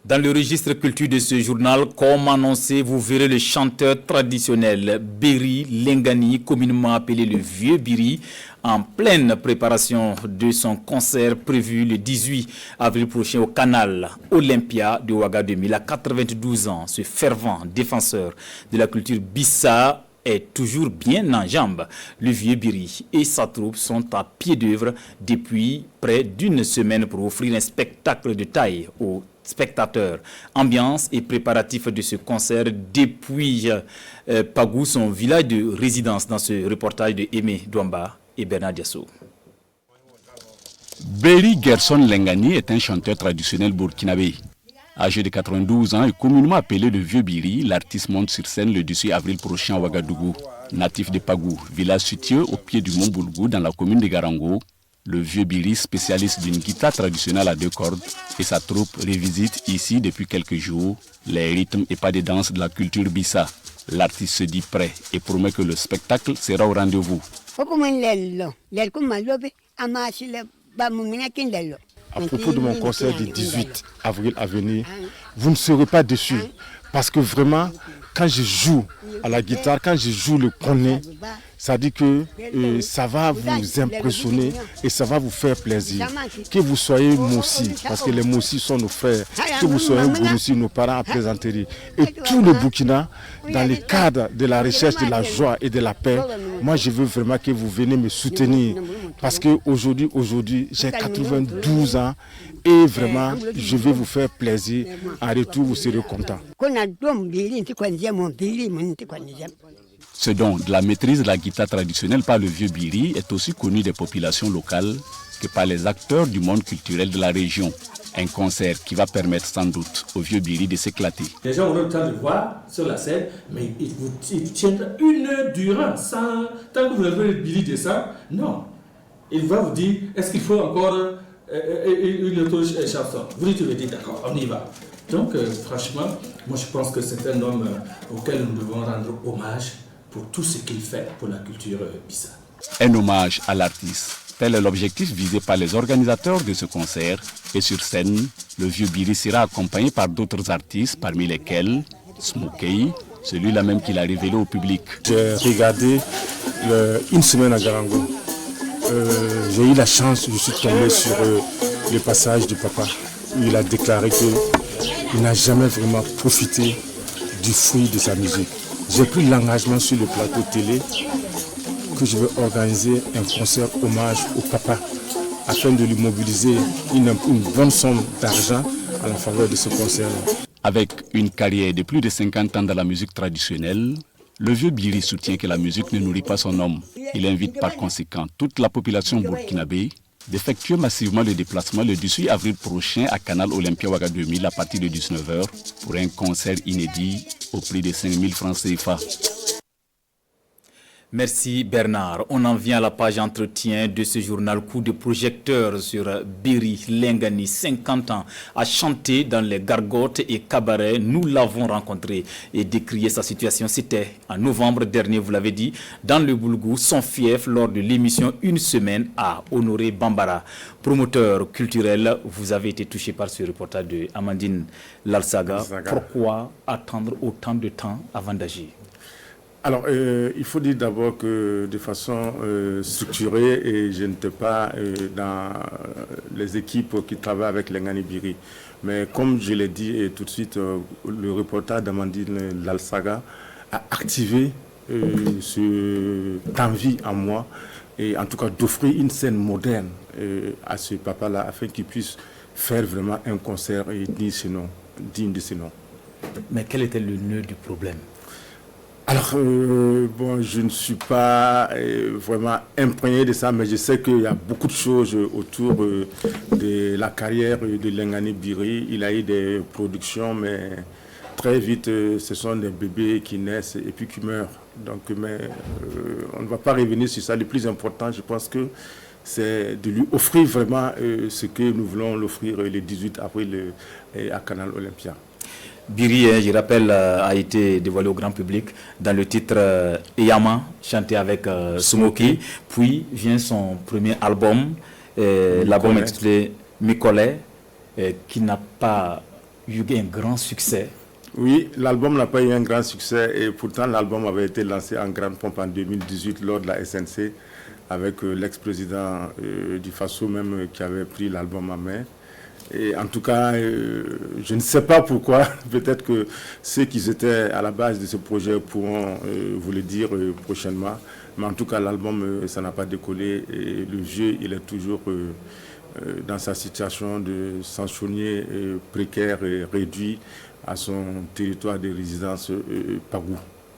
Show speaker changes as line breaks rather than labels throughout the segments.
Dans le registre culture de ce journal, comme annoncé, vous verrez le chanteur traditionnel Biri Lengani, communément appelé le Vieux Biri, en pleine préparation de son concert prévu le 18 avril prochain au Canal Olympia de Ouagadougou. Il a 92 ans, ce fervent défenseur de la culture Bissa est toujours bien en jambes. Le Vieux Biri et sa troupe sont à pied d'œuvre depuis près d'une semaine pour offrir un spectacle de taille aux spectateurs. Ambiance et préparatifs de ce concert depuis Pagou, son village de résidence, dans ce reportage de Aimé Douamba et Bernard Diasso.
Beri Gerson Lengani est un chanteur traditionnel burkinabé. Âgé de 92 ans et communément appelé le Vieux Biri, l'artiste monte sur scène le 18 avril prochain à Ouagadougou. Natif de Pagou, village situé au pied du mont Boulgou dans la commune de Garango, le Vieux Biri, spécialiste d'une guitare traditionnelle à 2 cordes, et sa troupe revisite ici depuis quelques jours les rythmes et pas de danse de la culture Bissa. L'artiste se dit prêt et promet que le spectacle sera au rendez-vous.
À propos de mon concert du 18 avril à venir, vous ne serez pas déçus. Parce que vraiment, quand je joue à la guitare, quand je joue le koné, ça dit que ça va vous impressionner et ça va vous faire plaisir. Que vous soyez Moussi, parce que les Moussi sont nos frères, que vous soyez Bouroussi, nos parents à plaisanterie. Et tout le Burkina, dans le cadre de la recherche de la joie et de la paix, moi je veux vraiment que vous venez me soutenir. Parce qu'aujourd'hui, j'ai 92 ans et vraiment, je vais vous faire plaisir. En retour, vous serez contents.
Ce don de la maîtrise de la guitare traditionnelle par le Vieux Biri est aussi connu des populations locales que par les acteurs du monde culturel de la région. Un concert qui va permettre sans doute au Vieux Biri de s'éclater.
Les gens auront le temps de voir sur la scène, mais ils tiendront 1 heure durant. Tant que vous avez le Biri de ça, non. Il va vous dire, est-ce qu'il faut encore une autre chanson? Vous lui dites, d'accord, on y va. Donc, franchement, moi je pense que c'est un homme auquel nous devons rendre hommage pour tout ce qu'il fait pour la culture Bissa.
Un hommage à l'artiste. Tel est l'objectif visé par les organisateurs de ce concert. Et sur scène, le Vieux Biri sera accompagné par d'autres artistes, parmi lesquels Smokey, celui-là même qu'il a révélé au public.
J'ai regardé une semaine à Garango. J'ai eu la chance, je suis tombé sur le passage du papa. Il a déclaré qu'il n'a jamais vraiment profité du fruit de sa musique. J'ai pris l'engagement sur le plateau télé que je vais organiser un concert hommage au papa afin de lui mobiliser une bonne somme d'argent à la faveur de ce concert-là.
Avec une carrière de plus de 50 ans dans la musique traditionnelle, le Vieux Biri soutient que la musique ne nourrit pas son homme. Il invite par conséquent toute la population burkinabé d'effectuer massivement le déplacement le 18 avril prochain à Canal Olympia Ouagadougou à partir de 19h pour un concert inédit au prix de 5 000 francs CFA.
Merci Bernard. On en vient à la page entretien de ce journal. Coup de projecteur sur Biri Lengani, 50 ans, a chanté dans les gargotes et cabarets. Nous l'avons rencontré et décrié sa situation. C'était en novembre dernier, vous l'avez dit, dans le Boulgou, son fief, lors de l'émission Une semaine à Honoré Bambara. Promoteur culturel, vous avez été touché par ce reportage de Amandine Lalsaga. Pourquoi attendre autant de temps avant d'agir?
Alors, il faut dire d'abord que de façon structurée, et je n'étais pas dans les équipes qui travaillent avec Lengani Biri. Mais comme je l'ai dit et tout de suite, le reportage d'Amandine Lalsaga a activé cette envie en moi, et en tout cas d'offrir une scène moderne à ce papa-là, afin qu'il puisse faire vraiment un concert digne de ce nom.
Mais quel était le nœud du problème?
Alors, je ne suis pas vraiment imprégné de ça, mais je sais qu'il y a beaucoup de choses autour de la carrière de Lengani Biri. Il a eu des productions, mais très vite, ce sont des bébés qui naissent et puis qui meurent. Donc, on ne va pas revenir sur ça. Le plus important, je pense que c'est de lui offrir vraiment ce que nous voulons l'offrir le 18 avril à Canal Olympia.
Biri, je rappelle, a été dévoilé au grand public dans le titre Eyama, chanté avec Smokey. Puis vient son premier album, l'album intitulé Mikole, qui n'a pas eu un grand succès.
Oui, l'album n'a pas eu un grand succès et pourtant l'album avait été lancé en grande pompe en 2018 lors de la SNC avec l'ex-président du Faso même qui avait pris l'album en main. Et en tout cas, je ne sais pas pourquoi, peut-être que ceux qui étaient à la base de ce projet pourront vous le dire prochainement. Mais en tout cas, l'album, ça n'a pas décollé et le vieux, il est toujours dans sa situation de chansonnier précaire et réduit à son territoire de résidence Pagou,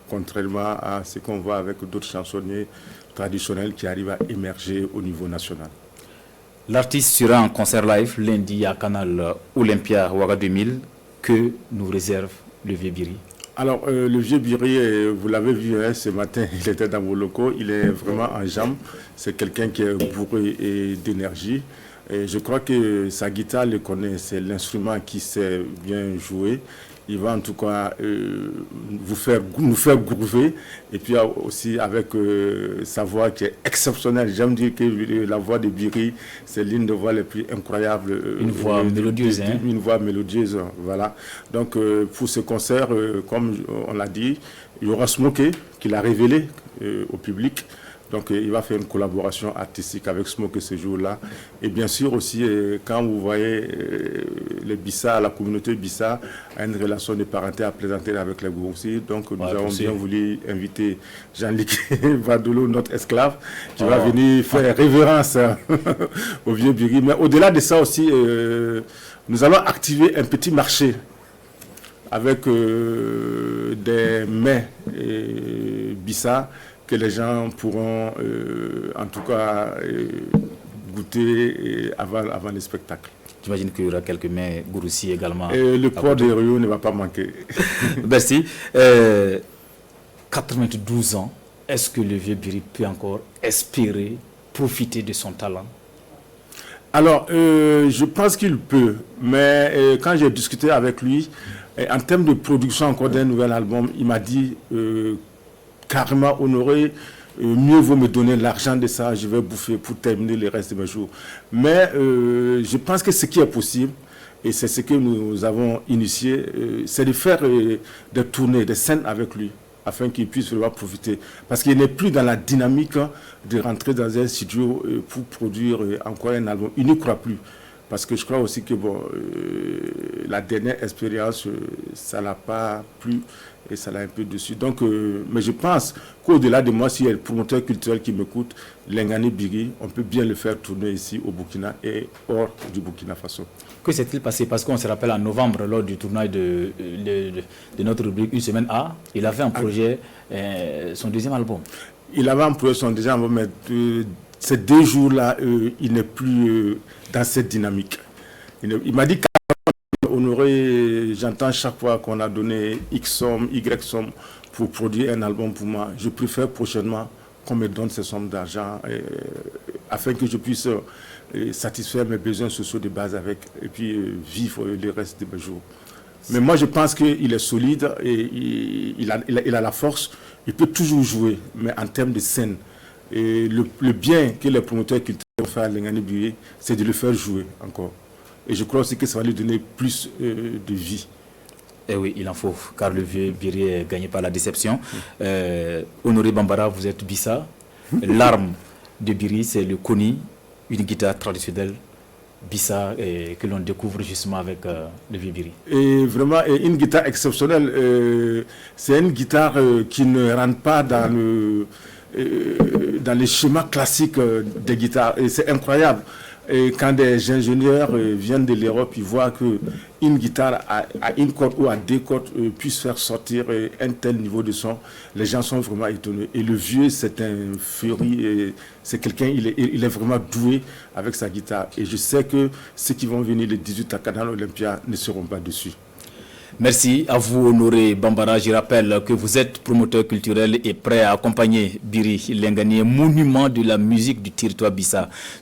contrairement à ce qu'on voit avec d'autres chansonniers traditionnels qui arrivent à émerger au niveau national.
L'artiste sera en concert live lundi à Canal Olympia Ouaga 2000. Que nous réserve le Vieux Biri?
Alors, le Vieux Biri, vous l'avez vu ce matin, il était dans vos locaux, il est vraiment en jambes. C'est quelqu'un qui est bourré d'énergie. Et je crois que sa guitare le connaît, c'est l'instrument qui sait bien jouer. Il va en tout cas nous faire groover. Et puis aussi avec sa voix qui est exceptionnelle. J'aime dire que la voix de Biri, c'est l'une des voix les plus incroyables.
Une voix mélodieuse.
Une voix mélodieuse, voilà. Donc pour ce concert, comme on l'a dit, il y aura Smokey qui l'a révélé au public. Donc il va faire une collaboration artistique avec Smokey ce jour-là. Et bien sûr aussi, quand vous voyez les Bissa, la communauté Bissa a une relation de parenté à plaisanter avec les Goursi. Donc nous avons bien voulu inviter Jean-Luc Vadolo, notre esclave, qui va venir faire révérence au Vieux Biri. Mais au-delà de ça aussi, nous allons activer un petit marché avec des mets Bissa que les gens pourront en tout cas goûter avant le spectacle.
J'imagine qu'il y aura quelques mets Goursi également.
Et le port de Rio ne va pas manquer.
Merci. 92 ans, est-ce que le Vieux Biri peut encore espérer profiter de son talent?
Alors, je pense qu'il peut, mais quand j'ai discuté avec lui, en termes de production encore d'un nouvel album, il m'a dit carrément, Honoré, mieux vaut me donner l'argent de ça, je vais bouffer pour terminer le reste de mes jours. Mais je pense que ce qui est possible, et c'est ce que nous avons initié, c'est de faire des tournées, des scènes avec lui, afin qu'il puisse vraiment profiter. Parce qu'il n'est plus dans la dynamique de rentrer dans un studio pour produire encore un album. Il n'y croit plus. Parce que je crois aussi que la dernière expérience, ça ne l'a pas plu et ça l'a un peu dessus. Donc, mais je pense qu'au-delà de moi, s'il y a le promoteur culturel qui m'écoute, Lengani Biri, on peut bien le faire tourner ici au Burkina et hors du Burkina Faso.
Que s'est-il passé? Parce qu'on se rappelle en novembre, lors du tournoi de notre rubrique Une Semaine A, il avait un projet, son deuxième album. Il avait un projet, son deuxième album, mais ces 2 jours-là, il n'est plus dans cette dynamique. Il m'a dit qu'Honoré, j'entends chaque fois qu'on a donné X somme, Y somme pour produire un album pour moi. Je préfère prochainement qu'on me donne ces sommes d'argent afin que je puisse satisfaire mes besoins sociaux de base avec et puis vivre le reste de mes jours. Mais moi, je pense qu'il est solide et il a la force. Il peut toujours jouer, mais en termes de scène. Et le bien que les promoteurs culturels vont faire à Lengani Biri, c'est de le faire jouer encore. Et je crois aussi que ça va lui donner plus de vie. Eh oui, il en faut, car le Vieux Biri est gagné par la déception. Honoré Bambara, vous êtes Bissa. L'arme de Biri, c'est le koni, une guitare traditionnelle Bissa que l'on découvre justement avec le Vieux Biri. Et vraiment, une guitare exceptionnelle. C'est une guitare qui ne rentre pas dans les schémas classiques des guitares. Et c'est incroyable. Et quand des ingénieurs viennent de l'Europe, ils voient qu'une guitare à une corde ou à 2 cordes puisse faire sortir un tel niveau de son, les gens sont vraiment étonnés. Et le vieux, c'est un furie, c'est quelqu'un, il est vraiment doué avec sa guitare. Et je sais que ceux qui vont venir le 18 à Canal Olympia ne seront pas dessus. Merci à vous, Honoré Bambara. Je rappelle que vous êtes promoteur culturel et prêt à accompagner Biri Lengani, monument de la musique du territoire Bissa.